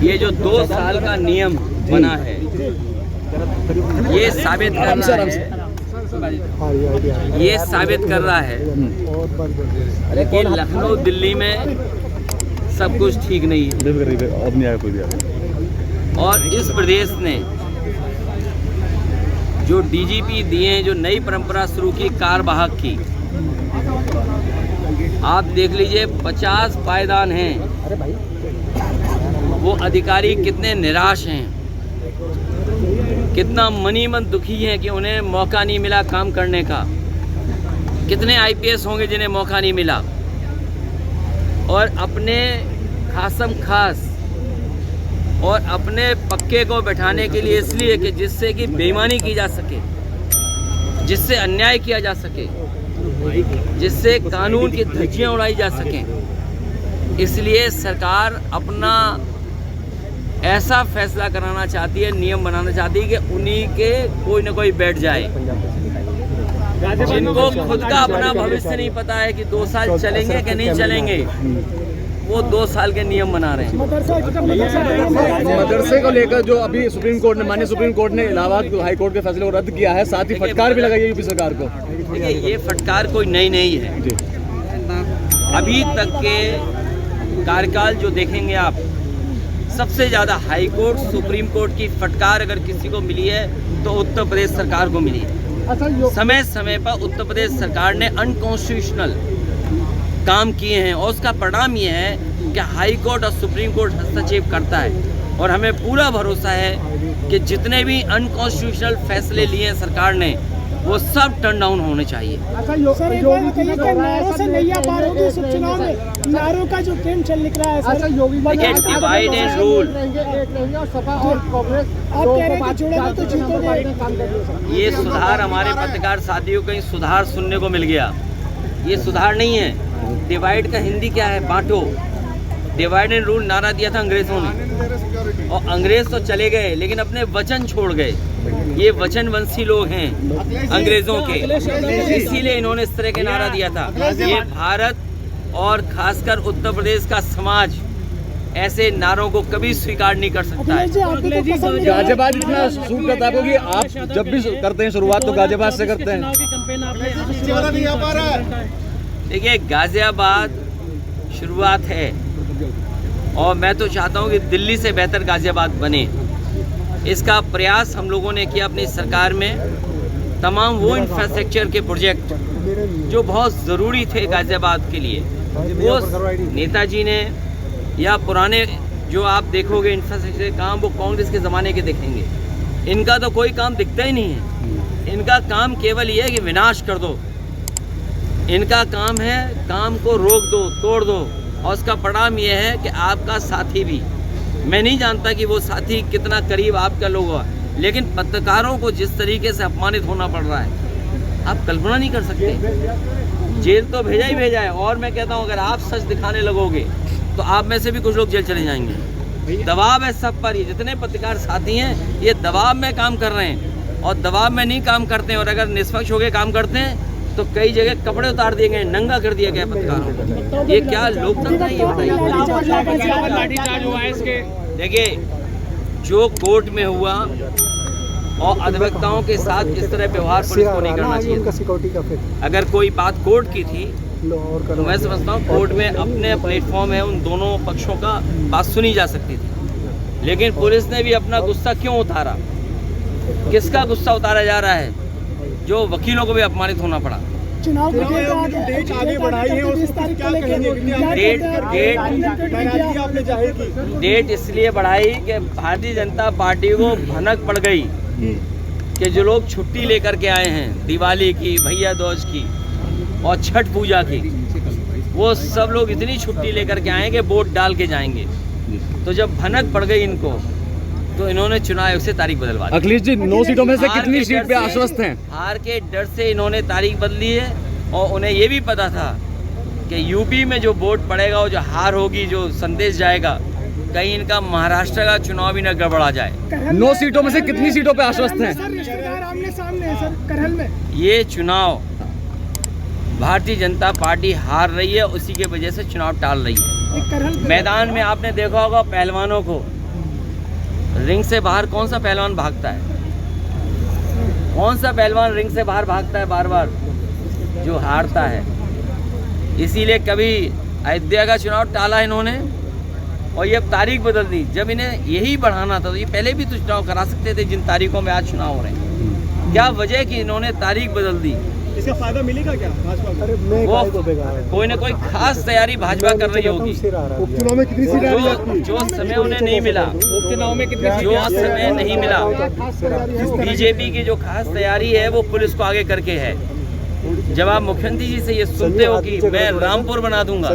ये जो 2 साल का नियम बना है, ये साबित कर रहा है कि लखनऊ दिल्ली में सब कुछ ठीक नहीं है। और इस प्रदेश ने जो डीजीपी दिए हैं, जो नई परंपरा शुरू की कारवाहक की, आप देख लीजिए 50 पायदान हैं। वो अधिकारी कितने निराश हैं, कितना मनी मन दुखी हैं कि उन्हें मौका नहीं मिला काम करने का। कितने आईपीएस होंगे जिन्हें मौका नहीं मिला, और अपने खासम खास और अपने पक्के को बैठाने के लिए, इसलिए कि जिससे कि बेईमानी की जा सके, जिससे अन्याय किया जा सके, जिससे कानून की धज्जियां उड़ाई जा सकें, इसलिए सरकार अपना ऐसा फैसला कराना चाहती है, नियम बनाना चाहती है कि उन्हीं के कोई न कोई बैठ जाए, जिनको खुद का अपना भविष्य नहीं पता है कि 2 साल चलेंगे कि नहीं चलेंगे, वो 2 साल के नियम बना रहे हैं। मदरसे को लेकर जो अभी माननीय सुप्रीम कोर्ट ने इलाहाबाद हाई कोर्ट के फैसले को रद्द किया है, साथ ही फटकार भी लगाई है यूपी सरकार को। देखिए, ये फटकार कोई नई नहीं है। अभी तक के कार्यकाल जो देखेंगे आप, सबसे ज़्यादा हाई कोर्ट, सुप्रीम कोर्ट की फटकार अगर किसी को मिली है तो उत्तर प्रदेश सरकार को मिली है। समय समय पर उत्तर प्रदेश सरकार ने अनकॉन्स्टिट्यूशनल काम किए हैं, और उसका परिणाम ये है कि हाई कोर्ट और सुप्रीम कोर्ट हस्तक्षेप करता है। और हमें पूरा भरोसा है कि जितने भी अनकॉन्स्टिट्यूशनल फैसले लिए हैं सरकार ने, वो सब टर्न डाउन होने चाहिए। नारों का जो ट्रेंड चल निकला है सर, डिवाइड एंड रूल, ये सुधार हमारे पत्रकार साथियों को सुधार सुनने को मिल गया। ये सुधार नहीं है। डिवाइड का हिंदी क्या है? बांटो। डिवाइड एंड रूल नारा दिया था अंग्रेजों ने, और अंग्रेज तो चले गए लेकिन अपने वचन छोड़ गए। ये वचनवंशी लोग हैं अंग्रेजों के, इसीलिए इन्होंने इस तरह के नारा दिया था। ये भारत और खासकर उत्तर प्रदेश का समाज ऐसे नारों को कभी स्वीकार नहीं कर सकता है। गाजियाबाद इतना सूट करता है कि आप जब भी करते हैं शुरुआत तो गाजियाबाद से करते हैं। देखिए, गाजियाबाद शुरुआत है, और मैं तो चाहता हूँ कि दिल्ली से बेहतर गाजियाबाद बने। इसका प्रयास हम लोगों ने किया अपनी सरकार में। तमाम वो इंफ्रास्ट्रक्चर के प्रोजेक्ट जो बहुत ज़रूरी थे गाजियाबाद के लिए, वो नेताजी ने, या पुराने जो आप देखोगे इंफ्रास्ट्रक्चर काम, वो कांग्रेस के ज़माने के देखेंगे। इनका तो कोई काम दिखता ही नहीं है। इनका काम केवल ये है कि विनाश कर दो। इनका काम है काम को रोक दो, तोड़ दो, और उसका परिणाम यह है कि आपका साथी भी, मैं नहीं जानता कि वो साथी कितना करीब आपका लोग हुआ, लेकिन पत्रकारों को जिस तरीके से अपमानित होना पड़ रहा है, आप कल्पना नहीं कर सकते। जेल तो भेजा ही भेजा है, और मैं कहता हूँ अगर आप सच दिखाने लगोगे तो आप में से भी कुछ लोग जेल चले जाएंगे। दबाव है सब पर। ये जितने पत्रकार साथी हैं, ये दबाव में काम कर रहे हैं, और दबाव में नहीं काम करते हैं, और अगर निष्पक्ष होकर काम करते हैं तो कई जगह कपड़े उतार दिए गए, नंगा कर दिया गया पत्रकारों को। ये क्या लोकतंत्र है? ये बताइए। देखिए, जो कोर्ट में हुआ और अधिवक्ताओं के साथ इस तरह व्यवहार पुलिस को नहीं करना चाहिए। अगर कोई बात कोर्ट की थी तो मैं समझता हूँ कोर्ट में अपने प्लेटफॉर्म है, उन दोनों पक्षों का बात सुनी जा सकती थी। लेकिन पुलिस ने भी अपना गुस्सा क्यों उतारा? किसका गुस्सा उतारा जा रहा है? जो वकीलों को भी अपमानित होना पड़ा। चुनाव डेट आगे बढ़ाई है, डेट इसलिए बढ़ाई कि भारतीय जनता पार्टी को भनक पड़ गई कि जो लोग छुट्टी लेकर के आए हैं दिवाली की, भैया दूज की और छठ पूजा की, वो सब लोग इतनी छुट्टी लेकर के आए कि वोट डाल के जाएंगे। तो जब भनक पड़ गई इनको, तो इन्होंने चुनाव से तारीख बदलवा दी। अखिलेश जी 9 सीटों में से कितनी सीट पे आश्वस्त हैं? हार के डर से इन्होंने तारीख बदली है, और उन्हें ये भी पता था कि यूपी में जो वोट पड़ेगा, वो जो हार होगी, जो संदेश जाएगा, कहीं इनका महाराष्ट्र का चुनाव भी न गड़बड़ा जाए। 9 सीटों में से कितनी सीटों पे आश्वस्त हैं? ये चुनाव भारतीय जनता पार्टी हार रही है, उसी के वजह से चुनाव टाल रही है। मैदान में आपने देखा होगा पहलवानों को, रिंग से बाहर कौन सा पहलवान भागता है? कौन सा पहलवान रिंग से बाहर भागता है बार बार? जो हारता है। इसीलिए कभी अयोध्या का चुनाव टाला इन्होंने और ये अब तारीख बदल दी। जब इन्हें यही बढ़ाना था तो ये पहले भी तो चुनाव करा सकते थे जिन तारीखों में आज चुनाव हो रहे हैं। क्या वजह है कि इन्होंने तारीख बदल दी? इसका फायदा मिलेगा क्या भाजपा को? वो कोई ना कोई खास तैयारी भाजपा कर रही होगी। उपचुनाव में कितनी सीटें आ रही है? जो समय उन्हें नहीं मिला, उपचुनाव में कितनी जो समय नहीं मिला, बीजेपी की जो खास तैयारी है वो पुलिस को आगे करके है। जब आप मुख्यमंत्री जी से ये सुनते हो कि मैं रामपुर बना दूंगा,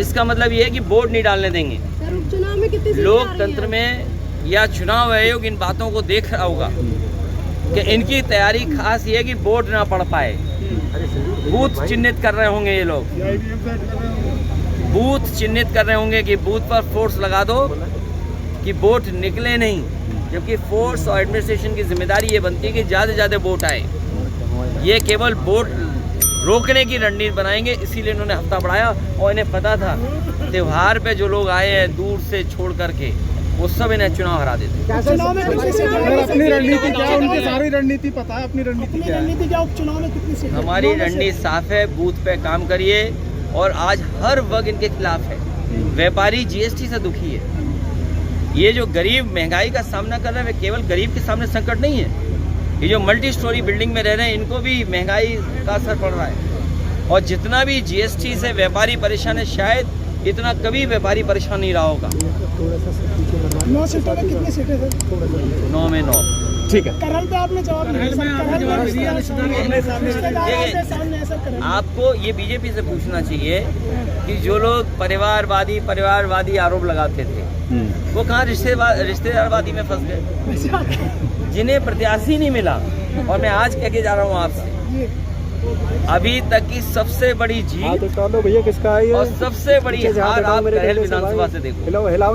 इसका मतलब ये है कि वोट नहीं डालने देंगे। लोकतंत्र में या चुनाव आयोग इन बातों को देख रहा होगा कि इनकी तैयारी खास ये है कि वोट ना पड़ पाए। बूथ चिन्हित कर रहे होंगे ये लोग, बूथ चिन्हित कर रहे होंगे कि बूथ पर फोर्स लगा दो कि वोट निकले नहीं, जबकि फोर्स और एडमिनिस्ट्रेशन की जिम्मेदारी ये बनती है कि ज़्यादा से ज़्यादा वोट आए। ये केवल वोट रोकने की रणनीति बनाएंगे, इसीलिए इन्होंने हफ्ता बढ़ाया। और इन्हें पता था त्योहार पे जो लोग आए हैं दूर से छोड़ करके, वो सब इन्हें चुनाव हरा देते। चुनाव में कितनी सीटें? अपनी रणनीति क्या है? उनकी सारी रणनीति पता है। अपनी रणनीति क्या है? रणनीति क्या? उपचुनाव में कितनी सीटें? हमारी रणनीति साफ है, बूथ पे काम करिए। और आज हर वर्ग इनके खिलाफ है। व्यापारी जीएसटी से दुखी है। ये जो गरीब महंगाई का सामना कर रहे हैं, वे केवल गरीब के सामने संकट नहीं है। ये जो मल्टी स्टोरी बिल्डिंग में रह रहे हैं, इनको भी महंगाई का असर पड़ रहा है। और जितना भी जीएसटी से व्यापारी परेशान है, शायद इतना कभी व्यापारी परेशान नहीं रहा होगा। 9 सीटों में कितनी सीटें सर? 9 में 9। ठीक है। करल पे आपने जवाब नहीं दिया। आपको ये बीजेपी से पूछना चाहिए कि जो लोग परिवारवादी आरोप लगाते थे, वो कहाँ रिश्तेदारवादी में फंस गए, जिन्हें प्रत्याशी नहीं मिला। और मैं आज कह के जा रहा हूँ आपसे, अभी तक की सबसे बड़ी जीत भैया किसका है और सबसे बड़ी हार आप करेल विधानसभा से देखो।